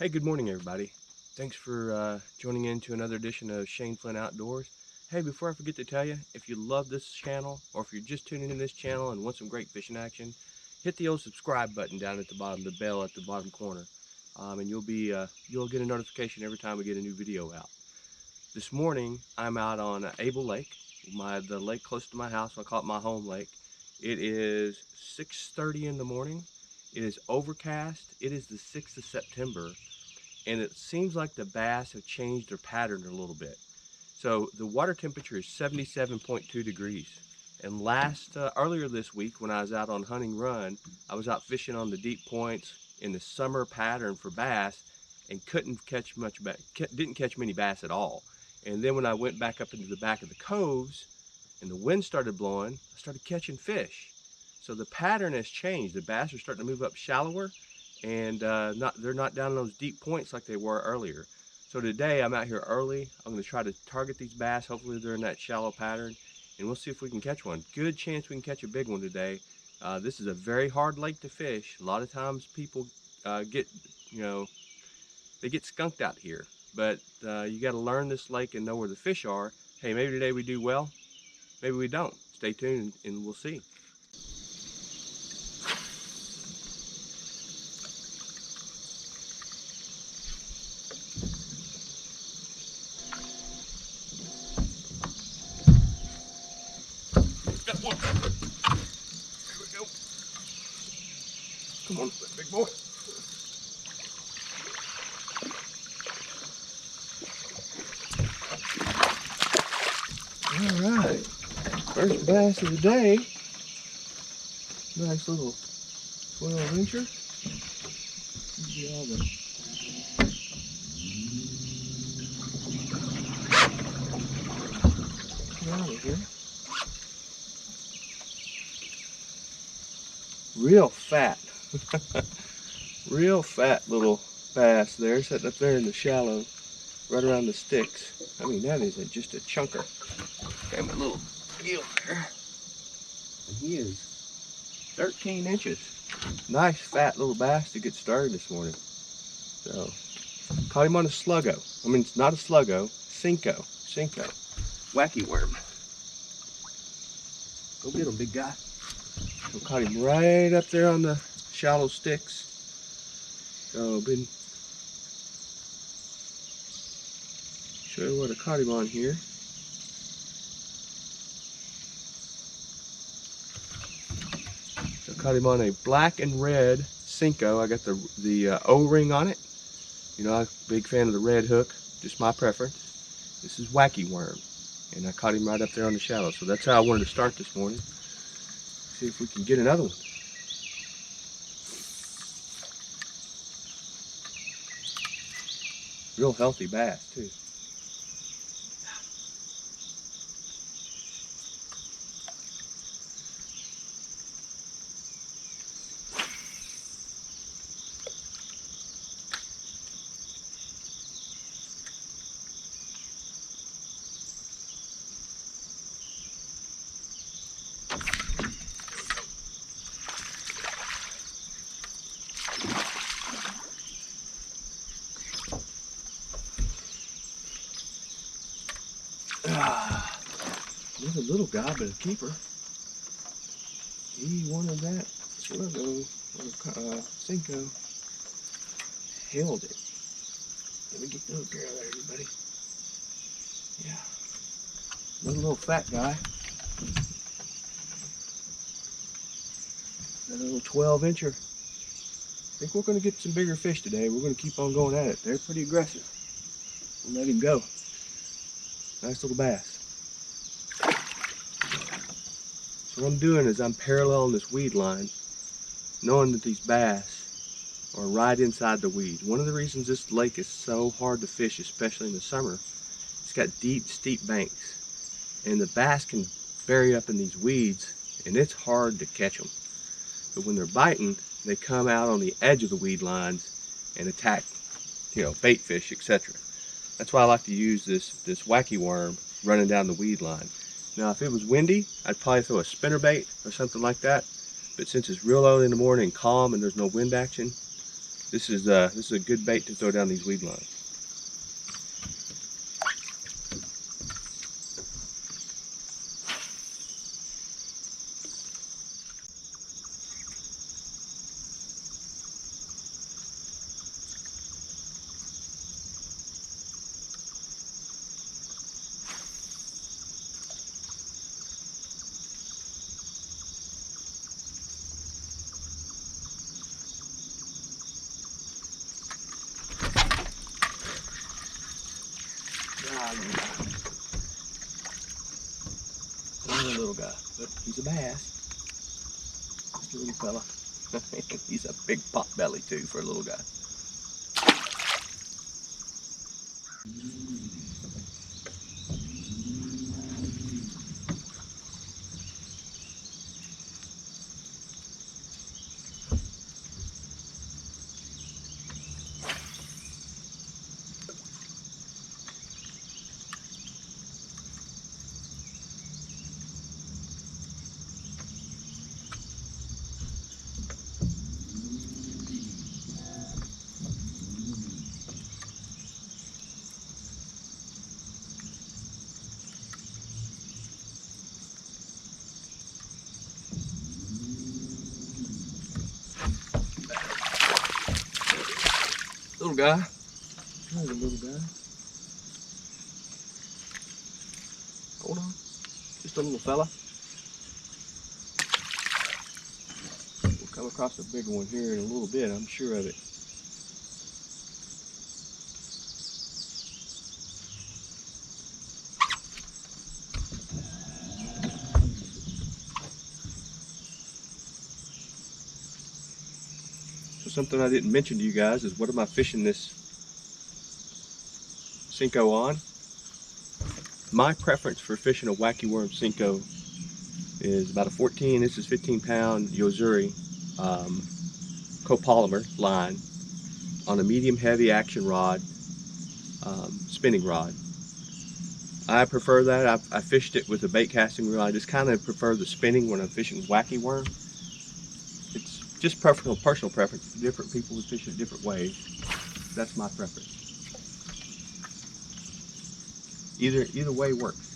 Hey, good morning, everybody. Thanks for joining in to another edition of Shane Flynn Outdoors. Hey, before I forget to tell you, if you love this channel, or if you're just tuning in this channel and want some great fishing action, hit the old subscribe button down at the bottom, the bell at the bottom corner, and you'll get a notification every time we get a new video out. This morning, I'm out on Abel Lake, the lake close to my house. I call it my home lake. It is 6:30 in the morning. It is overcast. It is the 6th of September. And it seems like the bass have changed their pattern a little bit. So the water temperature is 77.2 degrees. And earlier this week, when I was out on hunting run, I was out fishing on the deep points in the summer pattern for bass and couldn't catch didn't catch many bass at all. And then when I went back up into the back of the coves and the wind started blowing, I started catching fish. So the pattern has changed. The bass are starting to move up shallower, and they're not down in those deep points like they were earlier. So today I'm out here early. I'm going to try to target these bass. Hopefully they're in that shallow pattern, and we'll see if we can catch one. Good chance we can catch a big one today. This is a very hard lake to fish. A lot of times people they get skunked out here, but you got to learn this lake and know where the fish are. Hey, maybe today we do well, maybe we don't. Stay tuned and we'll see. Got one. Here we go. Come on, big boy. All right, first bass of the day. Nice little 12-incher. See all the get out of here. Real fat, real fat little bass there, sitting up there in the shallow, right around the sticks. I mean, that is just a chunker. Got my little gill there, and he is 13 inches. Nice fat little bass to get started this morning. So, caught him on a sluggo. I mean, it's not a sluggo, Cinco, wacky worm. Go get him, big guy. So caught him right up there on the shallow sticks. So been show you what I caught him on here. So I caught him on a black and red Cinco. I got the O-ring on it. You know, I'm a big fan of the red hook, just my preference. This is wacky worm, and I caught him right up there on the shallow. So that's how I wanted to start this morning. See if we can get another one. Real healthy bass too. He's a little guy, but a keeper. He wanted that sluggo or Cinco. Held it. Let me get the hook there, everybody. Yeah. Another little fat guy. Another little 12-incher. I think we're going to get some bigger fish today. We're going to keep on going at it. They're pretty aggressive. We'll let him go. Nice little bass. So what I'm doing is I'm paralleling this weed line, knowing that these bass are right inside the weeds. One of the reasons this lake is so hard to fish, especially in the summer, it's got deep, steep banks. And the bass can bury up in these weeds, and it's hard to catch them. But when they're biting, they come out on the edge of the weed lines and attack, bait fish, etc. That's why I like to use this wacky worm running down the weed line. Now, if it was windy, I'd probably throw a spinnerbait or something like that. But since it's real early in the morning, calm, and there's no wind action, This is a good bait to throw down these weed lines. Another little guy, but he's a bass. Just a little fella. He's a big pot belly too for a little guy. Little guy. There's a little guy. Hold on. Just a little fella. We'll come across a bigger one here in a little bit, I'm sure of it. So something I didn't mention to you guys is what am I fishing this Cinco on? My preference for fishing a wacky worm Cinco is about a 14, this is 15-pound Yozuri copolymer line on a medium heavy action rod, spinning rod. I prefer that. I fished it with a bait casting reel. I just kind of prefer the spinning when I'm fishing wacky worm. It's just personal preference. Different people would fish it different ways. That's my preference. Either way works.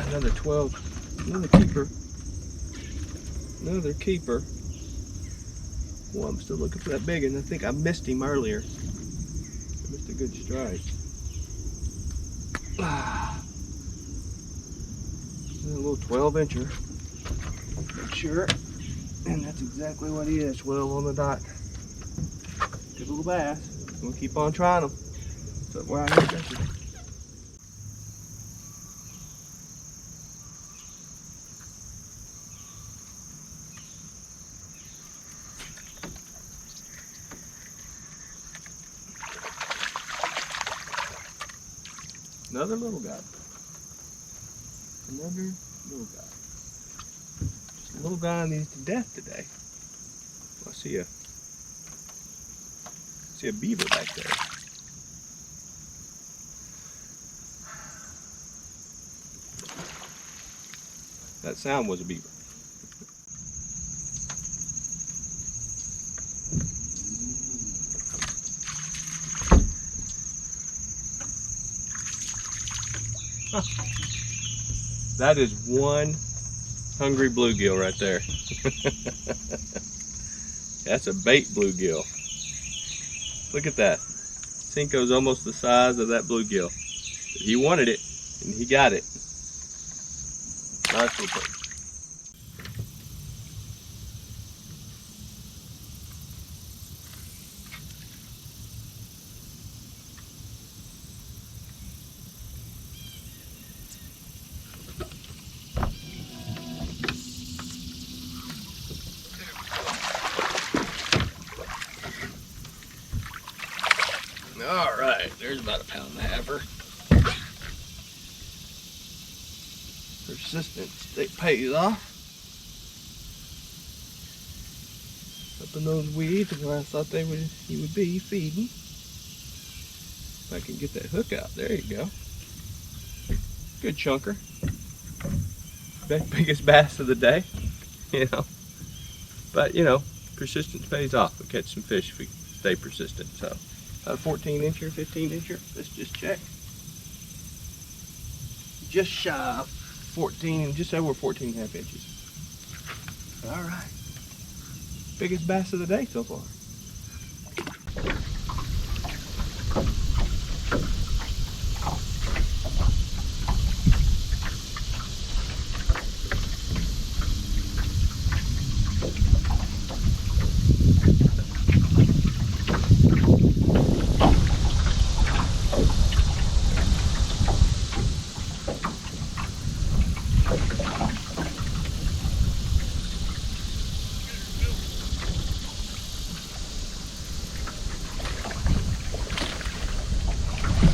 Another 12, another keeper, another keeper. Well, I'm still looking for that big one. I think I missed him earlier. I missed a good strike. A little 12-incher, I'm sure, and that's exactly what he is. 12 on the dot. Good little bass. We'll keep on trying them. So where I hear fishing. Another little guy. Another little guy. Just a little guy needs to death today. I see a beaver back there. That sound was a beaver. Huh. That is one hungry bluegill right there. That's a bait bluegill. Look at that. Cinco's almost the size of that bluegill. But he wanted it, and he got it. Nice little thing. All right, there's about 1.5 pounds. Persistence, it pays off. Up in those weeds where I thought he would be feeding. If I can get that hook out, there you go. Good chunker. Biggest bass of the day, you know. But you know, persistence pays off. We'll catch some fish if we stay persistent. So, a 14-incher, 15-incher. Let's just check. Just shy of 14, just over 14.5 inches. All right. Biggest bass of the day so far.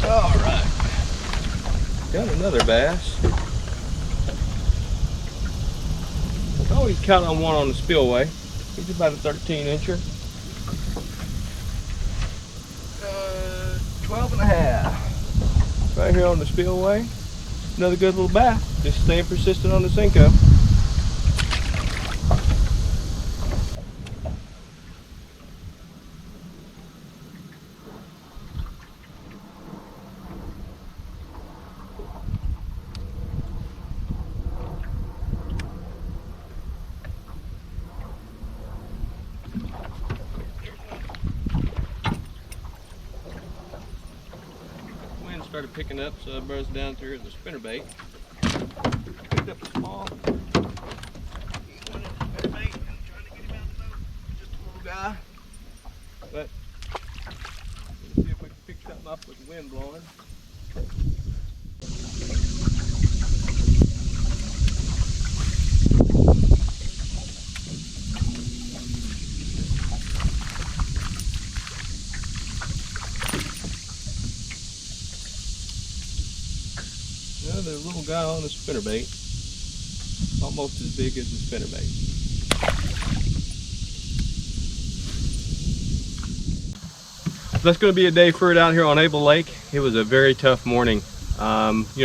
All right, got another bass. I always count on one on the spillway. He's about a 13-incher. 12.5. Right here on the spillway. Another good little bass. Just staying persistent on the Senko. Started picking up, so I buzzed down through the spinnerbait. Picked up a small. He's one of the spinnerbait. I'm trying to get him out of the boat. Just a little guy. But let's see if we can pick something up with the wind blowing. Another little guy on the spinnerbait, almost as big as the spinnerbait. That's going to be a day for it out here on Abel Lake. It was a very tough morning. You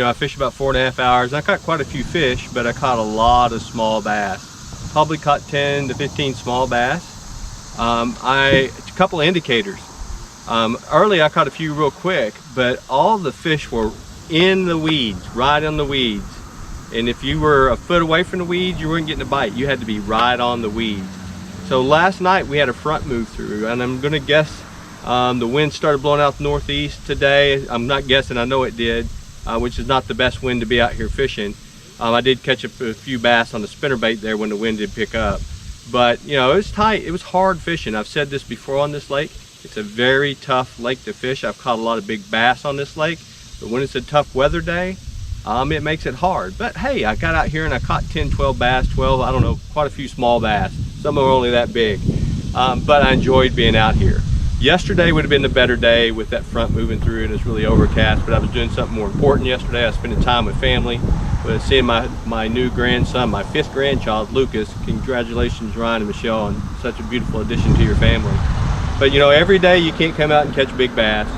know, I fished about 4.5 hours. I caught quite a few fish, but I caught a lot of small bass. Probably caught 10 to 15 small bass. A couple of indicators. Early I caught a few real quick, but all the fish were in the weeds, right on the weeds. And if you were a foot away from the weeds, you weren't getting a bite. You had to be right on the weeds. So last night we had a front move through, and I'm gonna guess the wind started blowing out northeast today. I'm not guessing, I know it did, which is not the best wind to be out here fishing. I did catch a few bass on the spinnerbait there when the wind did pick up. But you know, it was tight, it was hard fishing. I've said this before on this lake. It's a very tough lake to fish. I've caught a lot of big bass on this lake. But when it's a tough weather day, it makes it hard. But hey, I got out here and I caught 10, 12 bass, 12, I don't know, quite a few small bass. Some are only that big. But I enjoyed being out here. Yesterday would have been the better day with that front moving through and it's really overcast, but I was doing something more important yesterday. I was spending time with family, seeing my new grandson, my 5th grandchild, Lucas. Congratulations, Ryan and Michelle, on such a beautiful addition to your family. But you know, every day you can't come out and catch big bass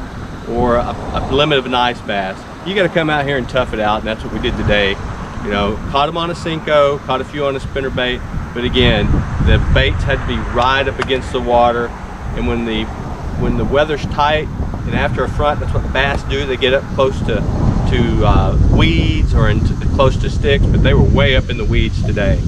or a limit of a nice bass. You got to come out here and tough it out, and that's what we did today. You know, caught them on a Senko, caught a few on a spinnerbait, but again, the baits had to be right up against the water, and when the weather's tight and after a front, that's what bass do. They get up close to weeds or close to sticks, but they were way up in the weeds today.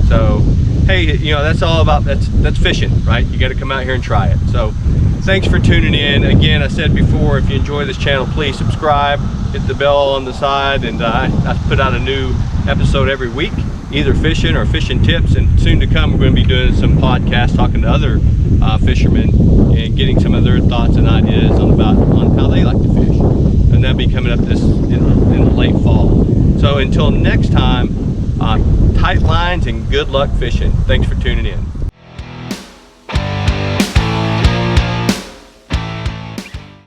So hey, you know, that's all about, that's fishing, right? You got to come out here and try it. So thanks for tuning in. Again, I said before, if you enjoy this channel, please subscribe, hit the bell on the side, and I put out a new episode every week, either fishing or fishing tips, and soon to come we're going to be doing some podcasts talking to other fishermen and getting some of their thoughts and ideas on how they like to fish, and that'll be coming up in the late fall. So until next time, tight lines and good luck fishing. Thanks for tuning in.